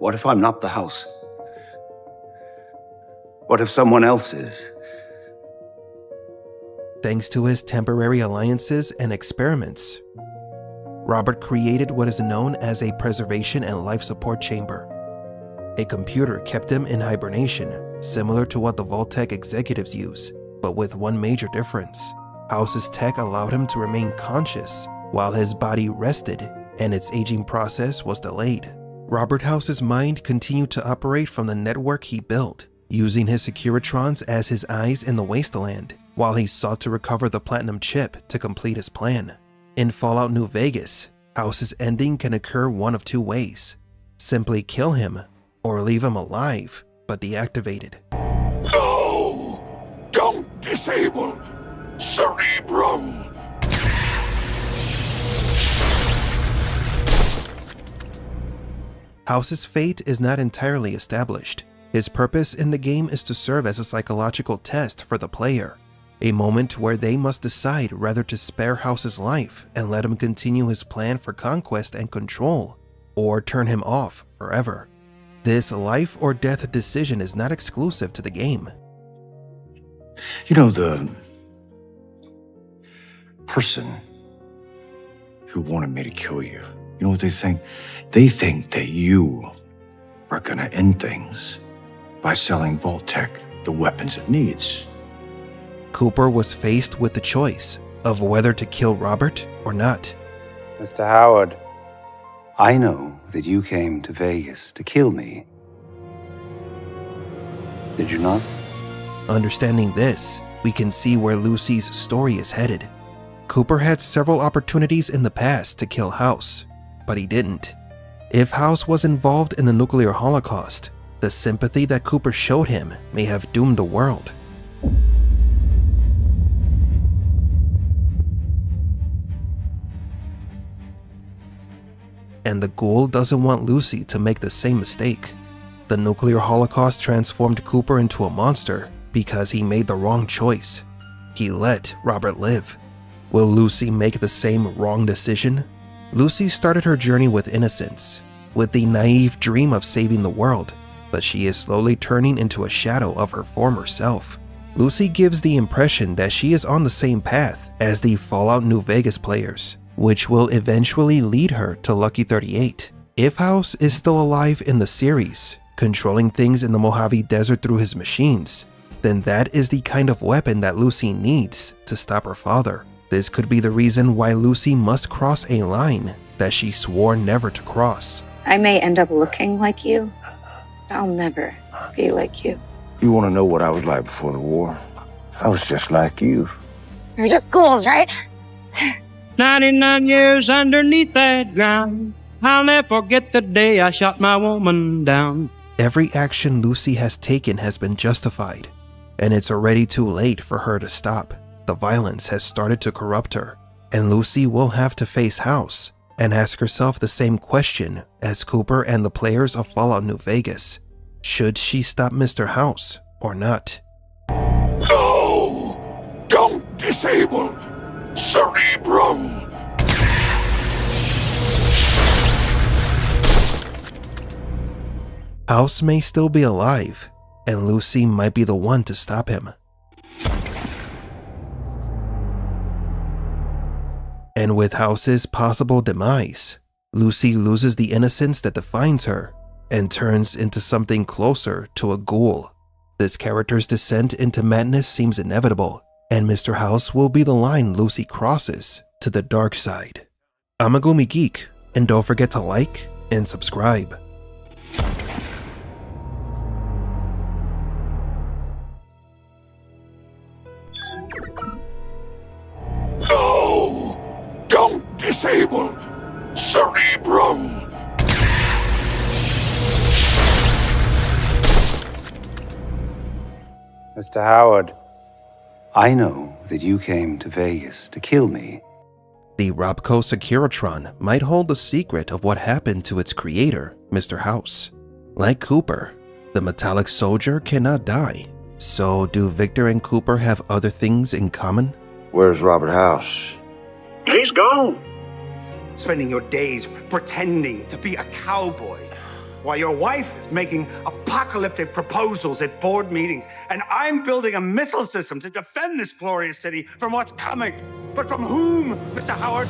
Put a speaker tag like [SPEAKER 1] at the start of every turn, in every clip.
[SPEAKER 1] What if I'm not the house? What if someone else is?
[SPEAKER 2] Thanks to his temporary alliances and experiments, Robert created what is known as a preservation and life support chamber. A computer kept him in hibernation, similar to what the Vault-Tec executives use, but with one major difference. House's tech allowed him to remain conscious while his body rested and its aging process was delayed. Robert House's mind continued to operate from the network he built, using his Securitrons as his eyes in the wasteland, while he sought to recover the platinum chip to complete his plan. In Fallout New Vegas, House's ending can occur one of two ways: simply kill him, or leave him alive, but deactivated.
[SPEAKER 3] No! Don't disable Cerebrum!
[SPEAKER 2] House's fate is not entirely established. His purpose in the game is to serve as a psychological test for the player, a moment where they must decide whether to spare House's life and let him continue his plan for conquest and control, or turn him off forever. This life or death decision is not exclusive to the game.
[SPEAKER 1] You know, the person who wanted me to kill you, you know what they think? They think that you are gonna end things by selling Vault-Tec the weapons it needs.
[SPEAKER 2] Cooper was faced with the choice of whether to kill Robert or not.
[SPEAKER 1] Mr. Howard, I know that you came to Vegas to kill me. Did you not?
[SPEAKER 2] Understanding this, we can see where Lucy's story is headed. Cooper had several opportunities in the past to kill House, but he didn't. If House was involved in the nuclear holocaust, the sympathy that Cooper showed him may have doomed the world. And the ghoul doesn't want Lucy to make the same mistake. The nuclear holocaust transformed Cooper into a monster because he made the wrong choice. He let Robert live. Will Lucy make the same wrong decision? Lucy started her journey with innocence, with the naive dream of saving the world, but she is slowly turning into a shadow of her former self. Lucy gives the impression that she is on the same path as the Fallout New Vegas players, which will eventually lead her to Lucky 38. If House is still alive in the series, controlling things in the Mojave Desert through his machines, then that is the kind of weapon that Lucy needs to stop her father. This could be the reason why Lucy must cross a line that she swore never to cross.
[SPEAKER 4] I may end up looking like you, but I'll never be like you.
[SPEAKER 5] You want to know what I was like before the war? I was just like you.
[SPEAKER 4] You're just ghouls, right?
[SPEAKER 6] 99 years underneath that ground. I'll never forget the day I shot my woman down.
[SPEAKER 2] Every action Lucy has taken has been justified, and it's already too late for her to stop. The violence has started to corrupt her, and Lucy will have to face House and ask herself the same question as Cooper and the players of Fallout New Vegas. Should she stop Mr. House or not?
[SPEAKER 3] No! Don't disable Cerebrum!
[SPEAKER 2] House may still be alive, and Lucy might be the one to stop him. And with House's possible demise, Lucy loses the innocence that defines her and turns into something closer to a ghoul. This character's descent into madness seems inevitable, and Mr. House will be the line Lucy crosses to the dark side. I'm a Gloomy Geek, and don't forget to like and subscribe.
[SPEAKER 3] No! Don't disable Cerebrum!
[SPEAKER 1] Mr. Howard, I know that you came to Vegas to kill me.
[SPEAKER 2] The Robco Securitron might hold the secret of what happened to its creator, Mr. House. Like Cooper, the metallic soldier cannot die. So do Victor and Cooper have other things in common?
[SPEAKER 5] Where's Robert House?
[SPEAKER 7] He's gone.
[SPEAKER 8] Spending your days pretending to be a cowboy.
[SPEAKER 7] while your wife is making apocalyptic proposals at board meetings, and I'm building a missile system to defend this glorious city from what's coming. But from whom, Mr. Howard?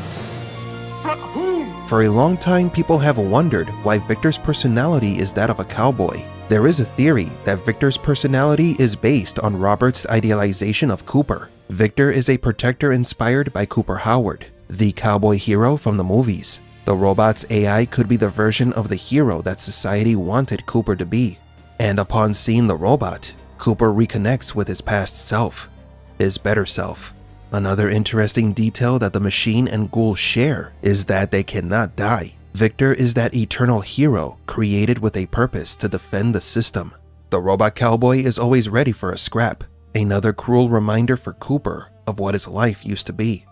[SPEAKER 7] From whom?
[SPEAKER 2] For a long time, people have wondered why Victor's personality is that of a cowboy. There is a theory that Victor's personality is based on Robert's idealization of Cooper. Victor is a protector inspired by Cooper Howard, the cowboy hero from the movies. The robot's AI could be the version of the hero that society wanted Cooper to be. And upon seeing the robot, Cooper reconnects with his past self, his better self. Another interesting detail that the machine and Ghoul share is that they cannot die. Victor is that eternal hero created with a purpose to defend the system. The robot cowboy is always ready for a scrap, another cruel reminder for Cooper of what his life used to be.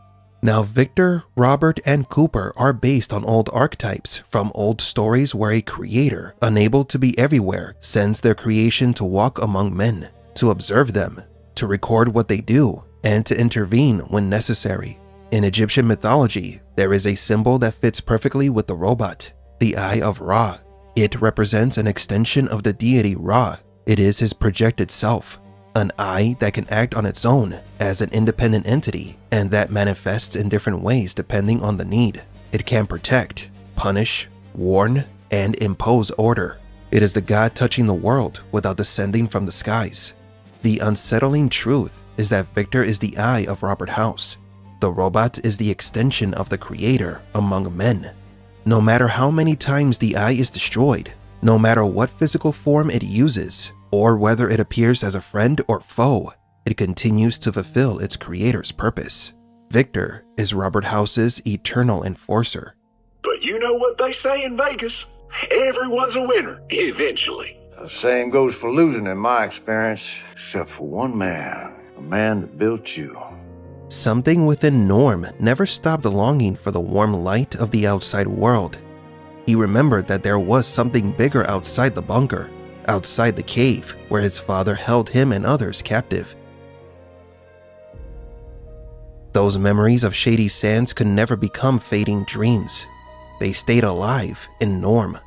[SPEAKER 2] Now, Victor, Robert, and Cooper are based on old archetypes from old stories where a creator, unable to be everywhere, sends their creation to walk among men, to observe them, to record what they do, and to intervene when necessary. In Egyptian mythology, there is a symbol that fits perfectly with the robot, the Eye of Ra. It represents an extension of the deity Ra. It is his projected self, an eye that can act on its own as an independent entity and that manifests in different ways depending on the need. It can protect, punish, warn, and impose order. It is the god touching the world without descending from the skies. The unsettling truth is that Victor is the eye of Robert House. The robot is the extension of the creator among men. No matter how many times the eye is destroyed, no matter what physical form it uses, or whether it appears as a friend or foe, it continues to fulfill its creator's purpose. Victor is Robert House's eternal enforcer.
[SPEAKER 3] But you know what they say in Vegas? Everyone's a winner, eventually.
[SPEAKER 5] The same goes for losing in my experience, except for one man, the man that built you.
[SPEAKER 2] Something within Norm never stopped longing for the warm light of the outside world. He remembered that there was something bigger outside the bunker, outside the cave where his father held him and others captive. Those memories of Shady Sands could never become fading dreams. They stayed alive in Norm.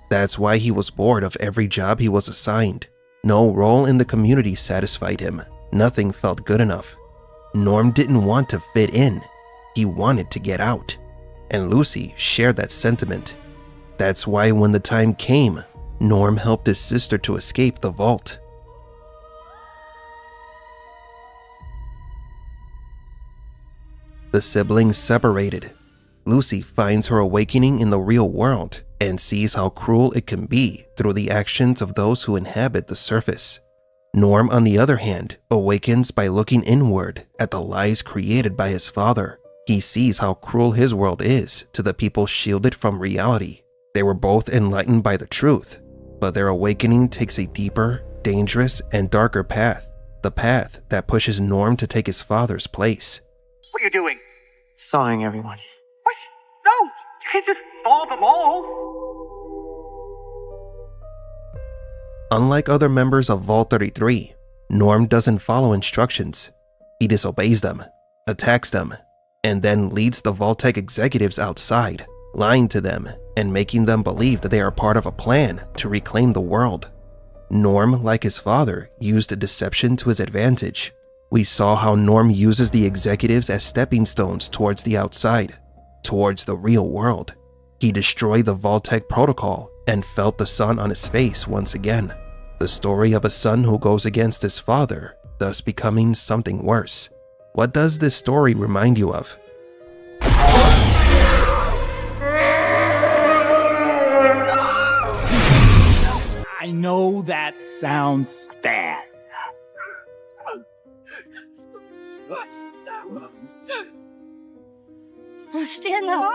[SPEAKER 2] That's why he was bored of every job he was assigned. No role in the community satisfied him. Nothing felt good enough. Norm didn't want to fit in. He wanted to get out. And Lucy shared that sentiment. That's why when the time came, Norm helped his sister to escape the vault. The siblings separated. Lucy finds her awakening in the real world and sees how cruel it can be through the actions of those who inhabit the surface. Norm, on the other hand, awakens by looking inward at the lies created by his father. He sees how cruel his world is to the people shielded from reality. They were both enlightened by the truth, but their awakening takes a deeper, dangerous, and darker path. The path that pushes Norm to take his father's place.
[SPEAKER 7] What are you doing?
[SPEAKER 8] Thawing everyone.
[SPEAKER 7] What? No! You can't just thaw them all!
[SPEAKER 2] Unlike other members of Vault 33, Norm doesn't follow instructions. He disobeys them, attacks them, and then leads the Vault-Tec executives outside, lying to them and making them believe that they are part of a plan to reclaim the world. Norm, like his father, used deception to his advantage. We saw how Norm uses the executives as stepping stones towards the outside, towards the real world. He destroyed the Vault-Tec protocol and felt the sun on his face once again. The story of a son who goes against his father, thus becoming something worse. What does this story remind you of?
[SPEAKER 9] I know that sounds bad.
[SPEAKER 4] Stand up.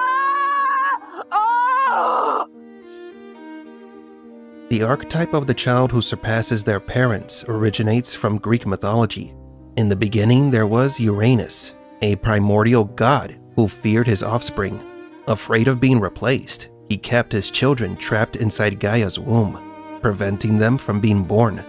[SPEAKER 2] The archetype of the child who surpasses their parents originates from Greek mythology. In the beginning, there was Uranus, a primordial god who feared his offspring. Afraid of being replaced, he kept his children trapped inside Gaia's womb, preventing them from being born.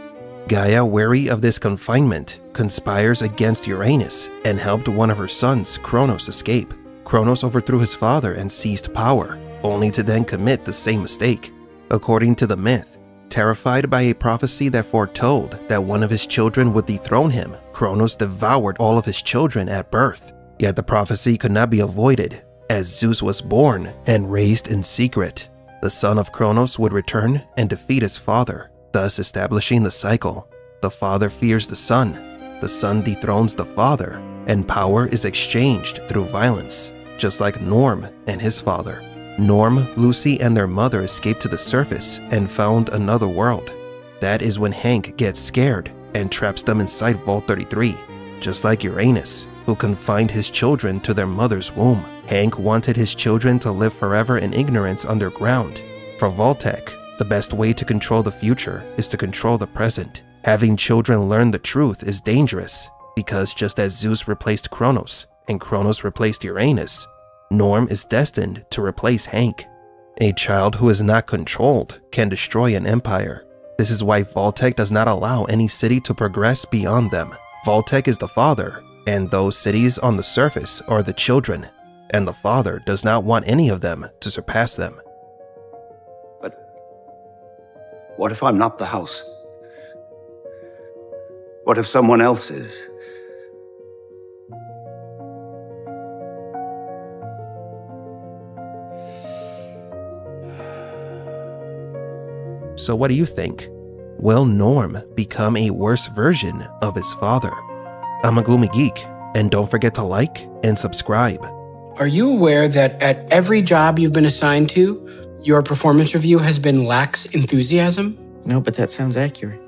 [SPEAKER 2] Gaia, wary of this confinement, conspires against Uranus and helped one of her sons, Kronos, escape. Kronos overthrew his father and seized power, only to then commit the same mistake. According to the myth, terrified by a prophecy that foretold that one of his children would dethrone him, Kronos devoured all of his children at birth. Yet the prophecy could not be avoided, as Zeus was born and raised in secret. The son of Kronos would return and defeat his father, thus establishing the cycle. The father fears the son dethrones the father, and power is exchanged through violence, just like Norm and his father. Norm, Lucy, and their mother escaped to the surface and found another world. That is when Hank gets scared and traps them inside Vault 33, just like Uranus, who confined his children to their mother's womb. Hank wanted his children to live forever in ignorance underground. For Vault-Tec, the best way to control the future is to control the present. Having children learn the truth is dangerous, because just as Zeus replaced Kronos and Kronos replaced Uranus, Norm is destined to replace Hank. A child who is not controlled can destroy an empire. This is why Vault-Tec does not allow any city to progress beyond them. Vault-Tec is the father, and those cities on the surface are the children, and the father does not want any of them to surpass them.
[SPEAKER 8] But what if I'm not the house? What if someone else is?
[SPEAKER 2] So what do you think? Will Norm become a worse version of his father? I'm a Gloomy Geek, and don't forget to like and subscribe.
[SPEAKER 10] Are you aware that at every job you've been assigned to, your performance review has been lax enthusiasm?
[SPEAKER 11] No, but that sounds accurate.